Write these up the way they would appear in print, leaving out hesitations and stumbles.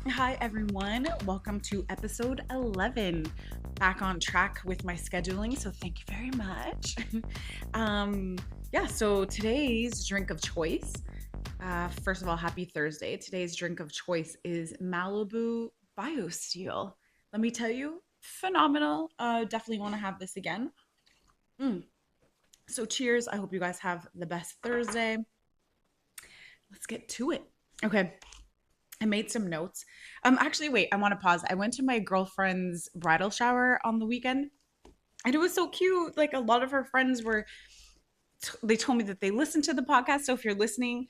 Hi, everyone. Welcome to episode 11. Back on track with my scheduling, so thank you very much. um, so today's drink of choice, first of all, happy Thursday. Today's drink of choice is Malibu BioSteel. Let me tell you, phenomenal. Definitely want to have this again. Mm. So, cheers. I hope you guys have the best Thursday. Let's get to it. Okay. I made some notes. Actually, wait, I want to pause. I went to my girlfriend's bridal shower on the weekend, and it was so cute. Like a lot of her friends were, they told me that they listened to the podcast. So if you're listening,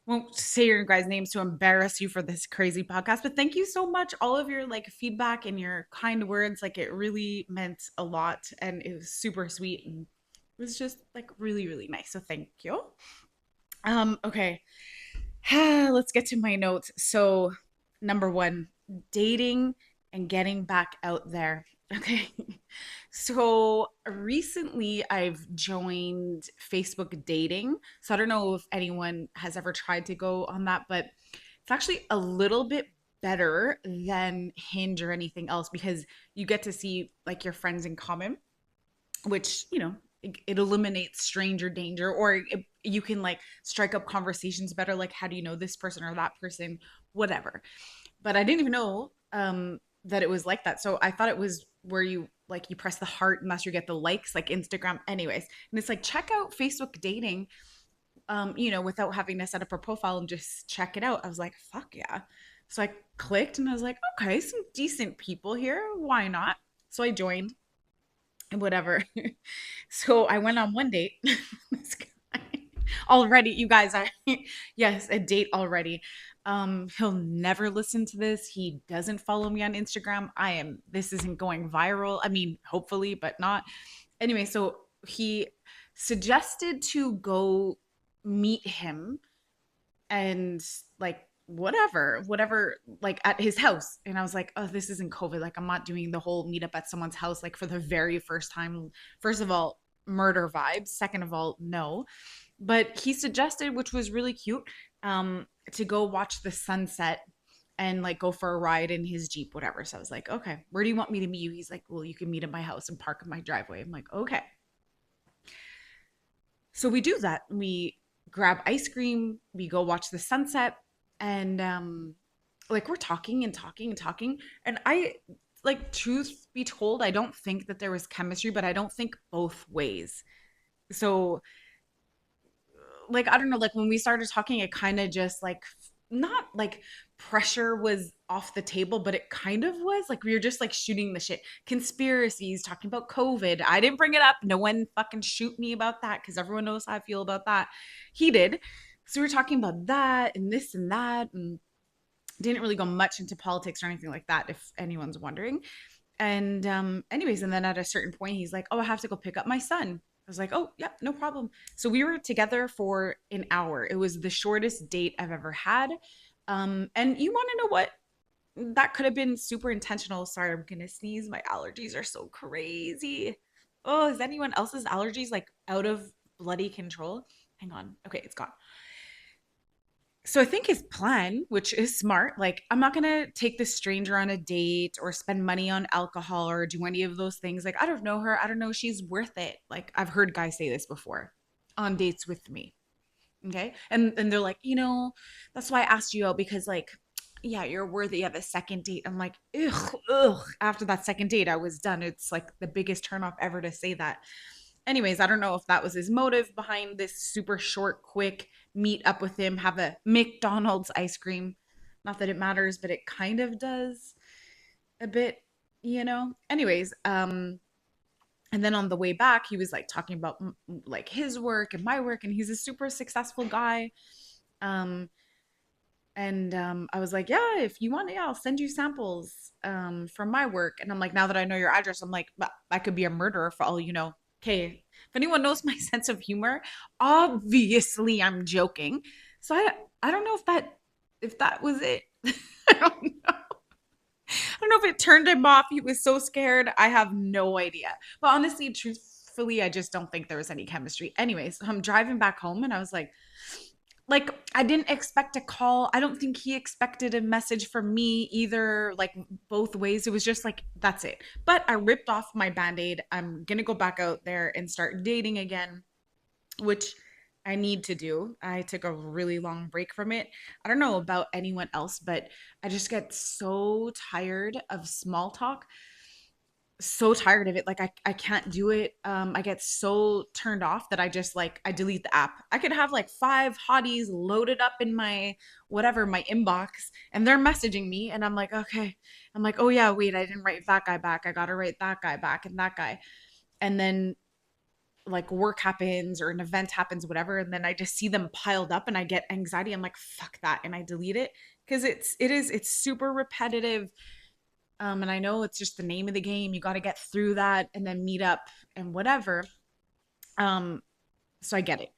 won't say your guys' names to embarrass you for this crazy podcast, but thank you so much. All of your like feedback and your kind words, like it really meant a lot, and it was super sweet, and it was just like really, really nice. So thank you. Okay. Let's get to my notes. So, number one, dating and getting back out there. Okay. So, recently I've joined Facebook dating. So, I don't know if anyone has ever tried to go on that, but it's actually a little bit better than Hinge or anything else because you get to see like your friends in common, which it eliminates stranger danger, or you can like strike up conversations better, like how do you know this person or that person, whatever. But I didn't even know that it was like that, so I thought it was where you like you press the heart unless you get the likes like Instagram. Anyways, and it's like check out Facebook dating, without having to set up a profile and just check it out. I was like, fuck yeah. So I clicked and I was like, okay, some decent people here, why not? So I joined and whatever. So I went on one date. This guy already, you guys are yes, a date already. He'll never listen to this. He doesn't follow me on Instagram. This isn't going viral. I mean, hopefully, but not. Anyway, so he suggested to go meet him and like whatever, like at his house. And I was like, oh, this isn't COVID. Like, I'm not doing the whole meetup at someone's house, like for the very first time. First of all, murder vibes. Second of all, no. But he suggested, which was really cute, to go watch the sunset and like go for a ride in his Jeep, whatever. So I was like, okay, where do you want me to meet you? He's like, well, you can meet at my house and park in my driveway. I'm like, okay. So we do that. We grab ice cream, we go watch the sunset, and like we're talking and talking and talking. And I like, truth be told, I don't think that there was chemistry, but I don't think both ways. So like I don't know, like when we started talking, it kind of just like not like pressure was off the table, but it kind of was like we were just like shooting the shit. Conspiracies, talking about COVID. I didn't bring it up. No one fucking shoot me about that because everyone knows how I feel about that. He did. So we were talking about that and this and that, and didn't really go much into politics or anything like that, if anyone's wondering. And anyways, and then at a certain point, he's like, "Oh, I have to go pick up my son." I was like, "Oh, yeah, no problem." So we were together for an hour. It was the shortest date I've ever had. And you want to know what? That could have been super intentional. Sorry, I'm gonna sneeze. My allergies are so crazy. Oh, is anyone else's allergies like out of bloody control? Hang on. Okay, it's gone. So I think his plan, which is smart, like I'm not gonna take this stranger on a date or spend money on alcohol or do any of those things. Like I don't know her. I don't know if she's worth it. Like I've heard guys say this before on dates with me. Okay. And they're like, that's why I asked you out because like, yeah, you're worthy of a second date. I'm like, ugh. After that second date, I was done. It's like the biggest turnoff ever to say that. Anyways, I don't know if that was his motive behind this super short, quick meet up with him, have a McDonald's ice cream. Not that it matters, but it kind of does a bit. Anyways, and then on the way back, he was like talking about like his work and my work, and he's a super successful guy. Um, and I was like, yeah, if you want, yeah, I'll send you samples from my work. And I'm like, now that I know your address, I'm like, "But I could be a murderer for all you know." Okay, if anyone knows my sense of humor, obviously I'm joking. So I don't know if that was it. I don't know. I don't know if it turned him off. He was so scared. I have no idea. But honestly, truthfully, I just don't think there was any chemistry. Anyways, I'm driving back home and I was like, like I didn't expect a call. I don't think he expected a message from me either, like both ways. It was just like, that's it. But I ripped off my band-aid. I'm gonna go back out there and start dating again, which I need to do. I took a really long break from it. I don't know about anyone else, but I just get so tired of small talk, so tired of it. Like I can't do it. I get so turned off that I just like I delete the app. I could have like five hotties loaded up in my whatever, my inbox, and they're messaging me and I'm like, okay. I'm like, oh yeah, wait, I didn't write that guy back. I gotta write that guy back and that guy. And then like work happens or an event happens, whatever, and then I just see them piled up and I get anxiety. I'm like, fuck that, and I delete it because it's super repetitive. And I know it's just the name of the game. You got to get through that and then meet up and whatever. Um, so I get it.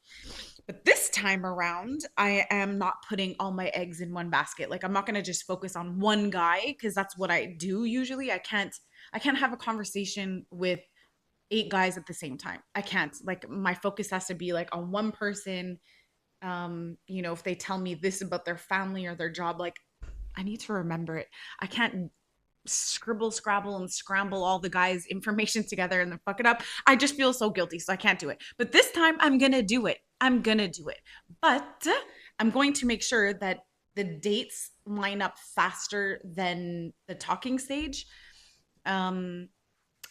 But this time around, I am not putting all my eggs in one basket. Like I'm not gonna just focus on one guy because that's what I do usually. I can't have a conversation with eight guys at the same time. I can't. Like my focus has to be like on one person. If they tell me this about their family or their job, like I need to remember it. I can't scribble, scrabble, and scramble all the guys' information together and then fuck it up. I just feel so guilty, so I can't do it. But this time I'm gonna do it. I'm gonna do it. But I'm going to make sure that the dates line up faster than the talking stage. Um,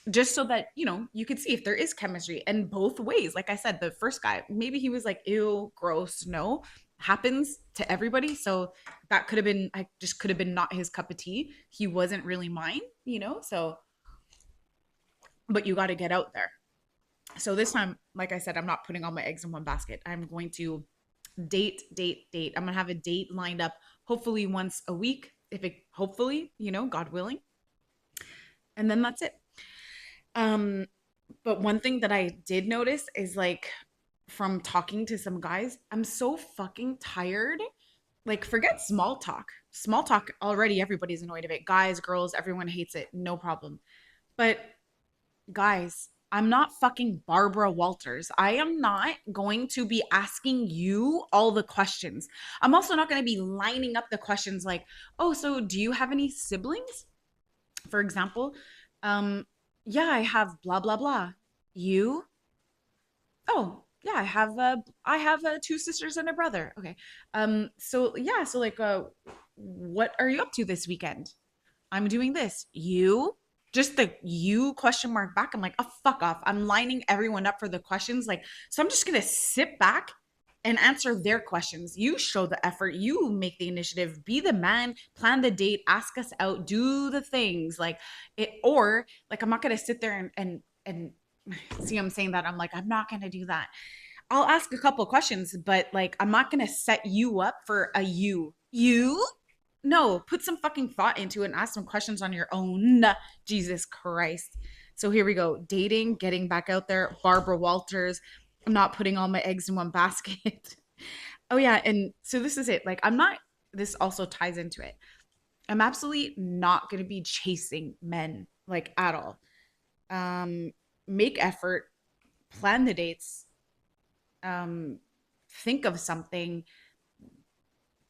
just so that you could see if there is chemistry and both ways. Like I said, the first guy, maybe he was like, ew, gross, no, happens to everybody. So that could have been, I just could have been not his cup of tea. He wasn't really mine. So but you got to get out there. So this time, like I said, I'm not putting all my eggs in one basket. I'm going to date. I'm gonna have a date lined up, hopefully once a week, if it hopefully, God willing, and then that's it. um But one thing that I did notice is like from talking to some guys, I'm so fucking tired. Like, forget small talk. Small talk, already everybody's annoyed of it. Guys, girls, everyone hates it. No problem. But guys, I'm not fucking Barbara Walters. I am not going to be asking you all the questions. I'm also not going to be lining up the questions like, oh, so do you have any siblings? For example, um, yeah, I have blah, blah, blah. You? Oh, yeah, I have two sisters and a brother. Okay. So yeah, so like what are you up to this weekend? I'm doing this. You? Just the you question mark back. I'm like, oh, fuck off. I'm lining everyone up for the questions. Like, so I'm just gonna sit back and answer their questions. You show the effort, you make the initiative, be the man, plan the date, ask us out, do the things. Like it, or like I'm not gonna sit there and see I'm saying that. I'm like, I'm not gonna do that. I'll ask a couple of questions, but like I'm not gonna set you up for a you. You? No, put some fucking thought into it and ask some questions on your own. Jesus Christ. So here we go. Dating, getting back out there. Barbara Walters. I'm not putting all my eggs in one basket. Oh yeah, and so this is it. Like I'm not, this also ties into it. I'm absolutely not gonna be chasing men like at all. Um, Make effort, plan the dates, um, think of something,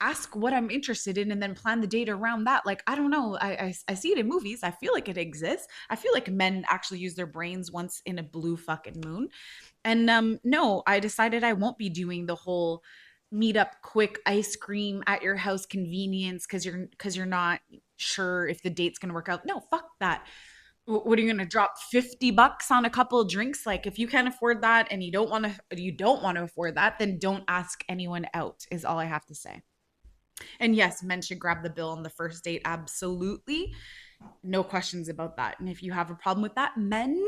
ask what I'm interested in, and then plan the date around that. Like, I don't know. I see it in movies. I feel like it exists. I feel like men actually use their brains once in a blue fucking moon. And no, I decided I won't be doing the whole meet up quick ice cream at your house convenience because you're not sure if the date's gonna work out. No, fuck that. What are you gonna drop $50 on a couple of drinks? Like if you can't afford that and you don't want to afford that, then don't ask anyone out, is all I have to say. And yes, men should grab the bill on the first date. Absolutely. No questions about that. And if you have a problem with that, men,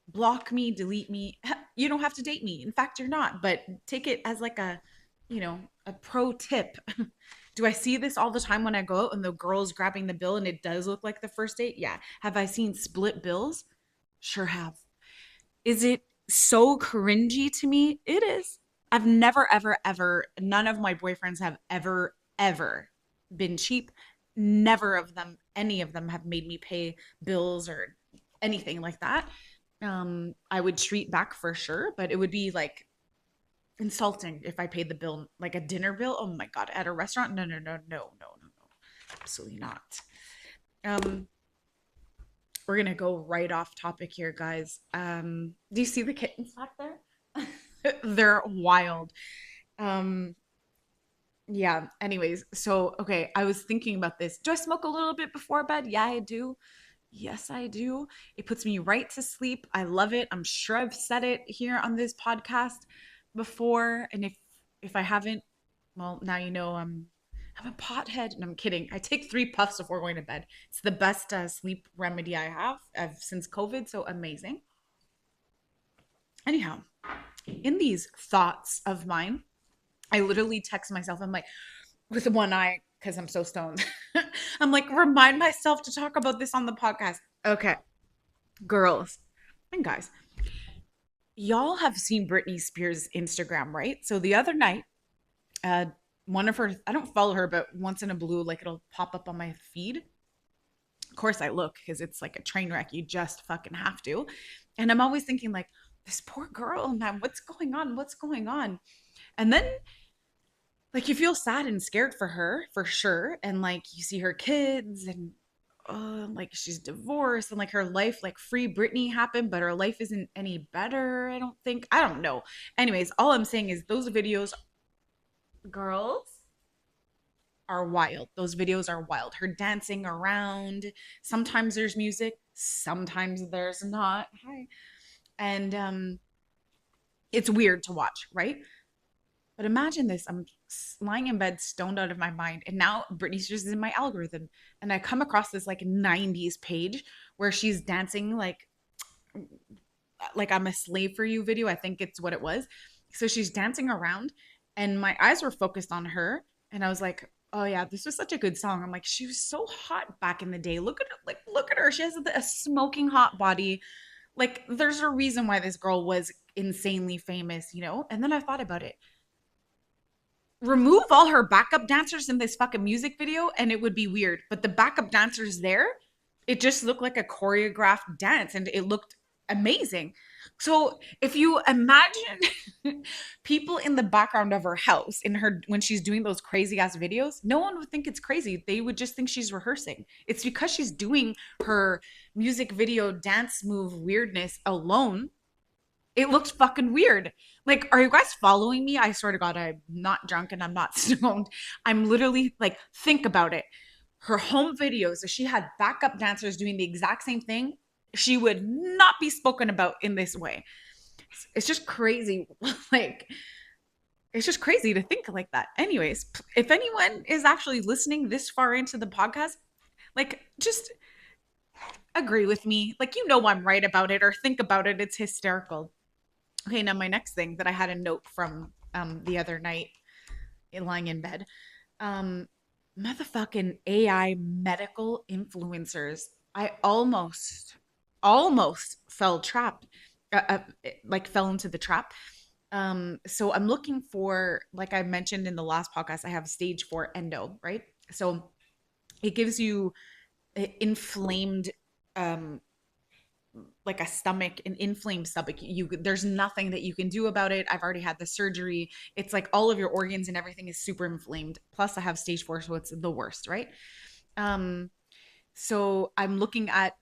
block me, delete me. You don't have to date me. In fact, you're not, but take it as like a pro tip. Do I see this all the time when I go out and the girl's grabbing the bill and it does look like the first date? Yeah. Have I seen split bills? Sure have. Is it so cringy to me? It is. I've never, ever, ever, none of my boyfriends have ever, ever been cheap. Never of them, any of them have made me pay bills or anything like that. I would treat back for sure, but it would be like insulting if I paid the bill, like a dinner bill. Oh my God, at a restaurant? No, no, no, no, no, no, no. Absolutely not. Um, we're gonna go right off topic here, guys. Do you see the kittens back there? They're wild. Um, yeah, anyways, so okay, I was thinking about this. Do I smoke a little bit before bed? Yeah, I do. Yes, I do. It puts me right to sleep. I love it. I'm sure I've said it here on this podcast before. And if I haven't, well, now you know I'm a pothead. And I'm kidding. I take 3 puffs before going to bed. It's the best sleep remedy I have since COVID. So amazing. Anyhow, in these thoughts of mine, I literally text myself. I'm like, with one eye, because I'm so stoned. I'm like, remind myself to talk about this on the podcast. Okay, girls and guys, y'all have seen Britney Spears' Instagram, right? So the other night, uh, one of her, I don't follow her, but once in a blue, like it'll pop up on my feed. Of course, I look because it's like a train wreck. You just fucking have to. And I'm always thinking, like, this poor girl, man, what's going on? What's going on? And then like you feel sad and scared for her for sure, and like you see her kids and like she's divorced and like her life, like free Britney happened, but her life isn't any better. I don't think. I don't know. Anyways, all I'm saying is those videos, girls, are wild. Those videos are wild. Her dancing around. Sometimes there's music, sometimes there's not. Hi. And it's weird to watch, right? But imagine this. I'm lying in bed, stoned out of my mind. And now Britney Spears is in my algorithm. And I come across this like 90s page where she's dancing like I'm a slave for you video. I think it's what it was. So she's dancing around and my eyes were focused on her. And I was like, oh yeah, this was such a good song. I'm like, she was so hot back in the day. Look at her, like, look at her. She has a smoking hot body. Like, there's a reason why this girl was insanely famous, you know? And then I thought about it, remove all her backup dancers in this fucking music video and it would be weird. But the backup dancers there, it just looked like a choreographed dance and it looked amazing. So if you imagine people in the background of her house in her when she's doing those crazy ass videos, no one would think it's crazy. They would just think she's rehearsing. It's because she's doing her music video dance move weirdness alone, it looked fucking weird. Like, are you guys following me? I swear to God, I'm not drunk and I'm not stoned. I'm literally like, think about it. Her home videos, if she had backup dancers doing the exact same thing, she would not be spoken about in this way. It's just crazy. Like, it's just crazy to think like that. Anyways, if anyone is actually listening this far into the podcast, like, just agree with me. Like, you know, I'm right about it or think about it. It's hysterical. Okay, now my next thing that I had a note from the other night lying in bed. Um motherfucking AI medical influencers. I almost fell trapped like fell into the trap. So I'm looking for, like I mentioned in the last podcast, I have stage 4 endo, right? So it gives you inflamed like a stomach, an inflamed stomach. There's nothing that you can do about it. I've already had the surgery. It's like all of your organs and everything is super inflamed. Plus I have stage 4, so it's the worst, right? um so I'm looking at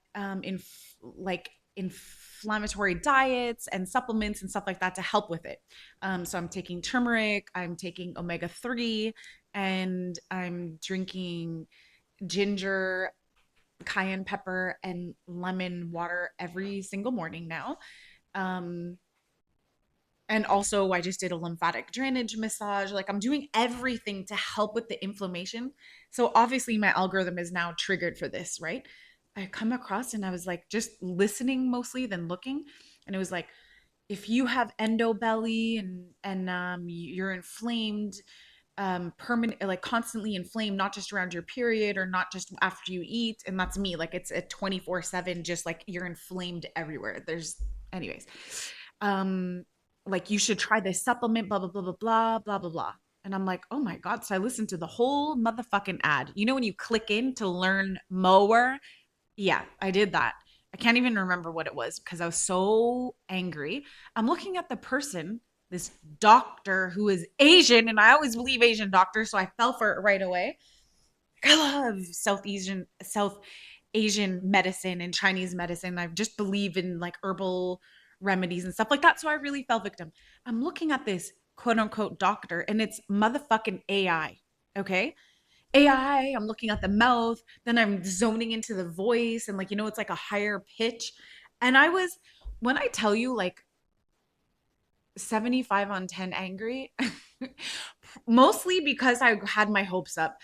like inflammatory diets and supplements and stuff like that to help with it. So I'm taking turmeric, I'm taking omega-3, and I'm drinking ginger, cayenne pepper, and lemon water every single morning now. Um, and also, I just did a lymphatic drainage massage. Like, I'm doing everything to help with the inflammation. So, obviously, my algorithm is now triggered for this, right? I come across and I was like, just listening mostly than looking. And it was like, if you have endo belly and you're inflamed, permanent, like constantly inflamed, not just around your period or not just after you eat, and that's me, like it's a 24/7, just like you're inflamed everywhere. There's anyways, um like you should try this supplement, blah blah blah blah blah blah blah blah. And I'm like, oh my God. So I listened to the whole motherfucking ad. You know, when you click in to learn more? Yeah, I did that. I can't even remember what it was because I was so angry. I'm looking at the person. this doctor who is Asian, and I always believe Asian doctors, so I fell for it right away. I love South Asian medicine and Chinese medicine. I just believe in like herbal remedies and stuff like that. So I really fell victim. I'm looking at this quote unquote doctor and it's motherfucking AI. Okay. AI, I'm looking at the mouth, then I'm zoning into the voice and like, it's like a higher pitch. And when I tell you like 75 on 10 angry, mostly because I had my hopes up.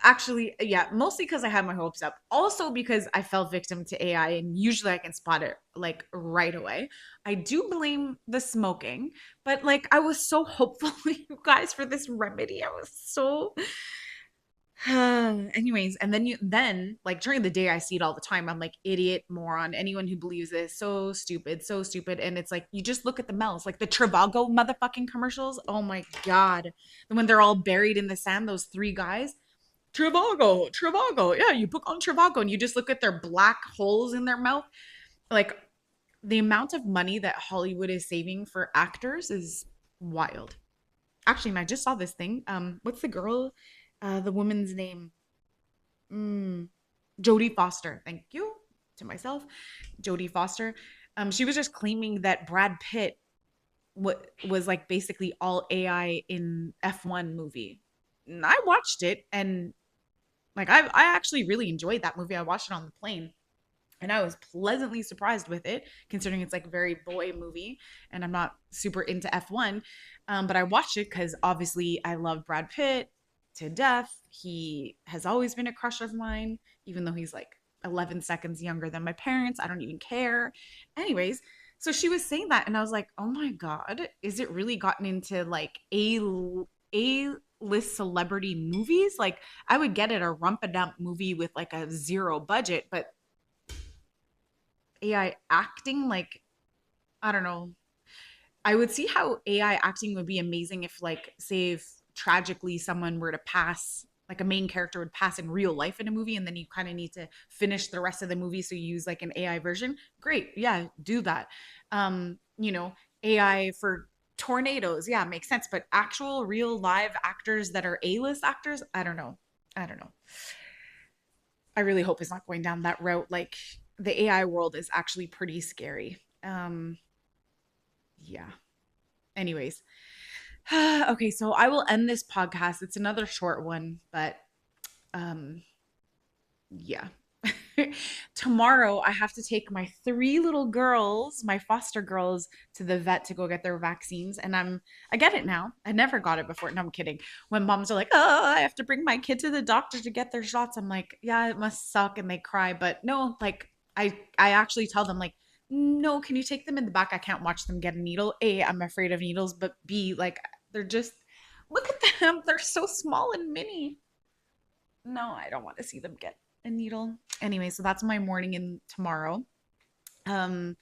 Actually, yeah, mostly because I had my hopes up. Also because I fell victim to AI and usually I can spot it like right away. I do blame the smoking, but like I was so hopeful, you guys, for this remedy. I was so anyways, and then like during the day I see it all the time. I'm like idiot, moron, anyone who believes this, so stupid, so stupid. And it's like you just look at the mouths, like the Trivago motherfucking commercials. Oh my God. And when they're all buried in the sand, those three guys. Trivago, Trivago. Yeah, you book on Trivago and you just look at their black holes in their mouth. Like the amount of money that Hollywood is saving for actors is wild. Actually, and I just saw this thing. What's the girl? The woman's name? Mm, Jodie Foster. Thank you to myself. Jodie Foster. She was just claiming that Brad Pitt was like basically all AI in F1 movie. And I watched it and like I actually really enjoyed that movie. I watched it on the plane and I was pleasantly surprised with it, considering it's like a very boy movie and I'm not super into F1. But I watched it because obviously I love Brad Pitt to death. He has always been a crush of mine, even though he's like 11 seconds younger than my parents. I don't even care. Anyways, so she was saying that and I was like, oh my God, is it really gotten into like a list celebrity movies? Like I would get it, a rump a dump movie with like a zero budget, but AI acting, like, I don't know. I would see how AI acting would be amazing if, like, say, if tragically someone were to pass, like a main character would pass in real life in a movie, and then you kind of need to finish the rest of the movie. So you use like an AI version. Great. Yeah, do that. AI for tornadoes. Yeah, makes sense. But actual real live actors that are A-list actors, I don't know. I don't know. I really hope it's not going down that route. Like the AI world is actually pretty scary. Yeah. Anyways, okay, so I will end this podcast. It's another short one, but um, yeah. Tomorrow I have to take my three little girls, my foster girls, to the vet to go get their vaccines. And I get it now. I never got it before. No, I'm kidding. When moms are like, oh, I have to bring my kid to the doctor to get their shots. I'm like, yeah, it must suck. And they cry. But no, like I actually tell them like, no, can you take them in the back? I can't watch them get a needle. A, I'm afraid of needles, but B, like they're just look at them. They're so small and mini. No, I don't want to see them get a needle. Anyway, so that's my morning and tomorrow. Um,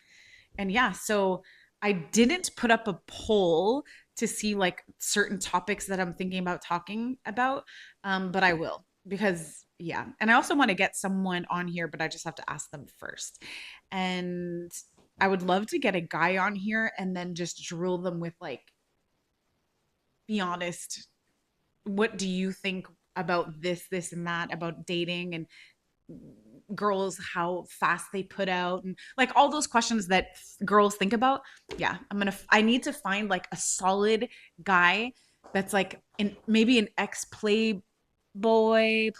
and yeah, so I didn't put up a poll to see like certain topics that I'm thinking about talking about, but I will because yeah. And I also want to get someone on here, but I just have to ask them first. And I would love to get a guy on here and then just drill them with like, be honest, what do you think about this, and that, about dating and girls, how fast they put out, and like all those questions that girls think about. Yeah, I need to find like a solid guy that's like maybe an ex-playboy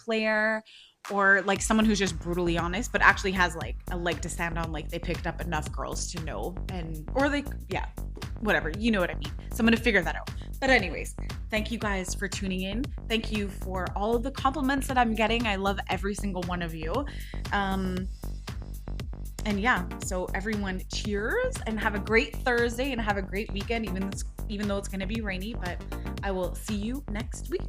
player, or like someone who's just brutally honest but actually has like a leg to stand on, like they picked up enough girls to know, and or they, yeah, whatever, you know what I mean. So I'm gonna figure that out. But anyways, thank you guys for tuning in. Thank you for all of the compliments that I'm getting. I love every single one of you. And yeah, so everyone, cheers and have a great Thursday and have a great weekend, even though it's going to be rainy. But I will see you next week.